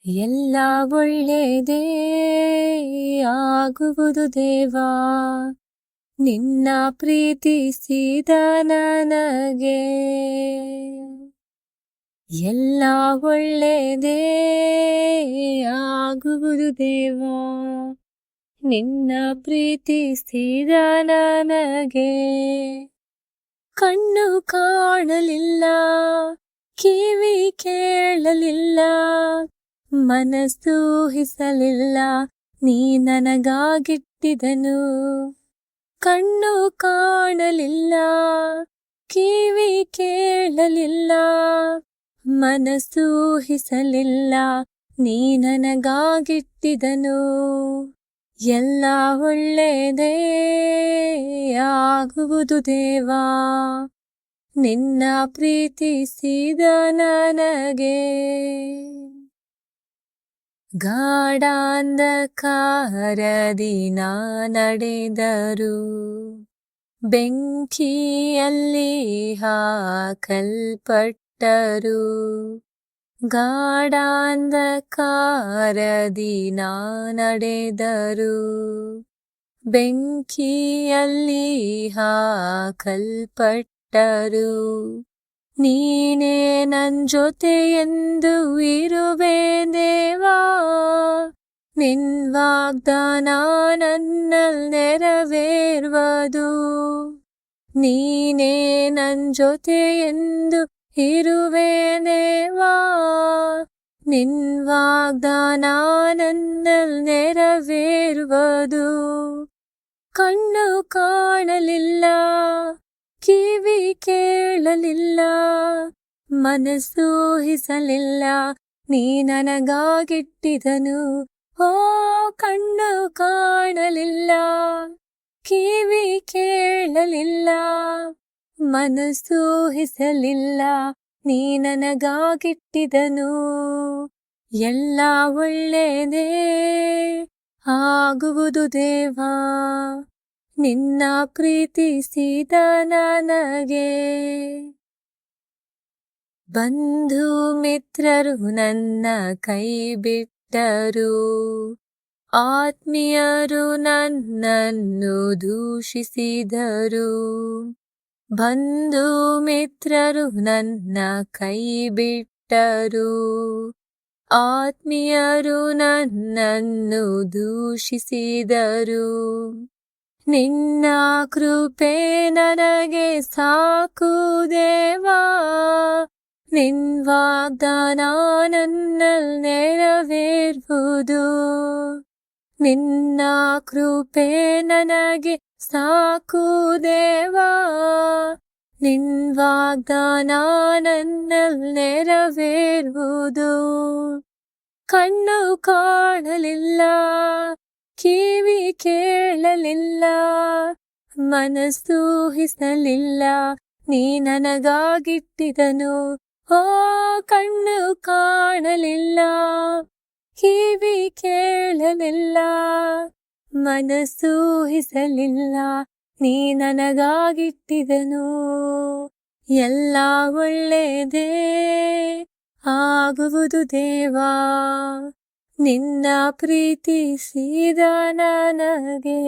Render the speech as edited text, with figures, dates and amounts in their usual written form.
ಎಲ್ಲ ಒಳ್ಳೆಯದೇ ಆಗುವುದು ದೇವಾ, ನಿನ್ನ ಪ್ರೀತಿಸಿದ ನನಗೆ. ಎಲ್ಲ ಒಳ್ಳೆಯದೇ ಆಗುವುದು ದೇವಾ, ನಿನ್ನ ಪ್ರೀತಿಸಿದ ನನಗೆ. ಕಣ್ಣು ಕಾಣಲಿಲ್ಲ, ಕಿವಿ ಕೇಳಲಿಲ್ಲ, ಮನಸ್ಸು ಊಹಿಸಲಿಲ್ಲ, ನೀ ನನಗಾಗಿಟ್ಟಿದನು. ಕಣ್ಣು ಕಾಣಲಿಲ್ಲ, ಕಿವಿ ಕೇಳಲಿಲ್ಲ, ಮನಸ್ಸು ಊಹಿಸಲಿಲ್ಲ, ನೀ ನನಗಾಗಿಟ್ಟಿದನು. ಎಲ್ಲ ಒಳ್ಳೆಯದೇ ಆಗುವುದು ದೇವಾ, ನಿನ್ನ ಪ್ರೀತಿಸಿದ ನನಗೆ. ಗಾಢಾಂಧಕಾರದಿ ನಾ ನಡೆದರು, ಬೆಂಕಿಯಲ್ಲಿ ಹಾಕಲ್ಪಟ್ಟರು. ಗಾಢಾಂಧಕಾರದಿ ನಾ ನಡೆದರು, ಬೆಂಕಿಯಲ್ಲಿ ಹಾಕಲ್ಪಟ್ಟರು. ನೀನೇ ನನ್ ಜೊತೆಯೆಂದು ಇರುವೆ ದೇವಾ, ನಿನ್ ವಾಗ್ದಾನ ನನ್ನಲ್ಲಿ ನೆರವೇರುವುದು. ನೀನೇ ನನ್ ಜೊತೆಯೆಂದು ಇರುವೆ ದೇವಾ, ನಿನ್ ವಾಗ್ದಾನ ನನ್ನಲ್ಲಿ ನೆರವೇರುವುದು. ಕಣ್ಣು ಕಾಣಲಿಲ್ಲ, ಕಿವಿ ಕೇಳಲಿಲ್ಲ, ಮನಸ್ಸು ಊಹಿಸಲಿಲ್ಲ, ನೀ ನನಗಾಗಿಟ್ಟಿದನು. ಓ ಕಣ್ಣು ಕಾಣಲಿಲ್ಲ, ಕಿವಿ ಕೇಳಲಿಲ್ಲ, ಮನಸ್ಸು ಊಹಿಸಲಿಲ್ಲ, ನೀ ನನಗಾಗಿಟ್ಟಿದನು. ಎಲ್ಲ ಒಳ್ಳೆಯದೇ ಆಗುವುದು ದೇವಾ, ನಿನ್ನ ಪ್ರೀತಿಸಿದ ನನಗೆ. ಬಂಧು ಮಿತ್ರರು ನನ್ನ ಕೈ ಬಿಟ್ಟರು, ಆತ್ಮೀಯರು ನನ್ನನ್ನು ದೂಷಿಸಿದರು. ಬಂಧು ಮಿತ್ರರು ನನ್ನ ಕೈ ಬಿಟ್ಟರು, ಆತ್ಮೀಯರು ನನ್ನನ್ನು ದೂಷಿಸಿದರು. ನಿನ್ನ ಕೃಪೆ ನನಗೆ ಸಾಕು ದೇವಾ, ನಿನ್ ವಾಗ್ದಾನ ನನ್ನಲ್ಲಿ ನೆರವೇರುವುದು. ನಿನ್ನ ಕೃಪೆ ನನಗೆ ಸಾಕು ದೇವಾ, ನಿನ್ ವಾಗ್ದಾನ ನನ್ನಲ್ಲಿ ನೆರವೇರುವುದು. ಕಣ್ಣು ಕಾಣಲಿಲ್ಲ, ಕಿವಿ ಕೇಳಲಿಲ್ಲ, ಮನಸ್ಸು ಊಹಿಸಲಿಲ್ಲ, ನೀ ನನಗಾಗಿಟ್ಟಿದನು. ಓ ಕಣ್ಣು ಕಾಣಲಿಲ್ಲ, ಕಿವಿ ಕೇಳಲಿಲ್ಲ, ಮನಸ್ಸು ಊಹಿಸಲಿಲ್ಲ, ನೀ ನನಗಾಗಿಟ್ಟಿದನು. ಎಲ್ಲ ಒಳ್ಳೆಯದೇ ಆಗುವುದು ದೇವಾ, ನಿನ್ನ ಪ್ರೀತಿಸಿದ ನನಗೆ.